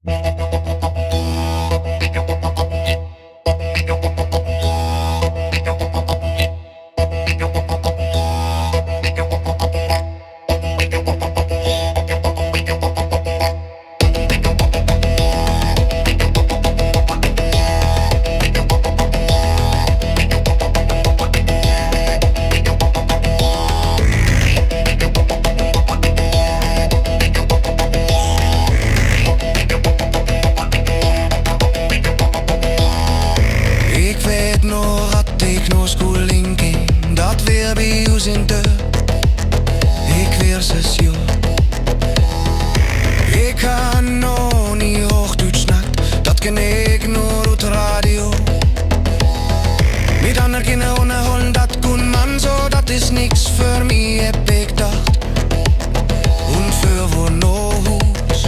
Ik weet nog dat ik naar school ging, dat weer bij ons in de. Ik weer 6 jaar. Ik ga nog niet hoogduits snakt, dat ken ik nur uit de radio. Met anderen kunnen onderholen, dat kon man zo, dat is niks voor mij, heb ik dacht. En voor no huis.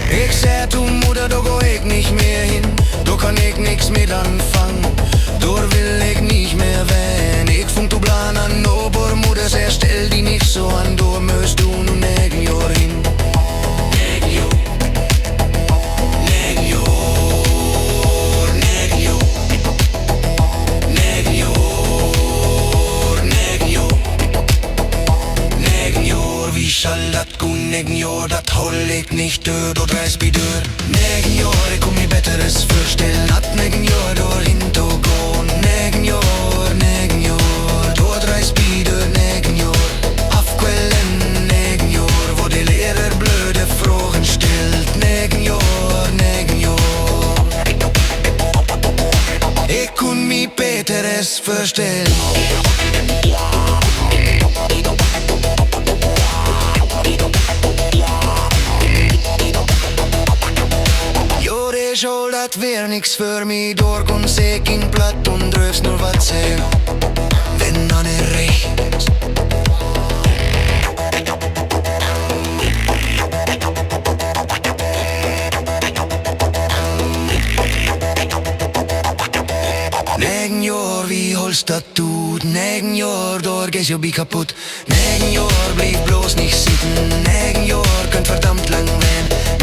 Ik zei toen moeder, daar ga ik niet meer hin, daar kan ik niks meer aanvangen, daar wil ik niet meer wennen. Ik vond toen plan aan nober, moeder zei stel die niet zo aan, door moest doen en 9 jaar hin. 9 jaar, 9 jaar, 9 jaar, 9 jaar, 9 jaar, 9 jaar, wie zal dat kunnen? 9 jaar, dat hol ik niet door, dat reis bij deur. 9 jaar, ik kon me beter eens voorstellen, dat 9 jaar doorheen te gaan. 9 jaar, 9 jaar, dat reis bij deur. 9 jaar, afkwellen. 9 jaar, wo de leraar blöde vragen stelt. 9 jaar, 9 jaar. Ik kon me beter eens voorstellen. School dat weer niks voor mij, door kon zeker in plat en drugs nur wat zeggen. Wenn dan er rechts. Negen jaar, wie holst dat doet? 9 jaar, door gees je bij kapot. 9 jaar, blijf bloos niet zitten. 9 jaar, kunt verdammt lang wennen.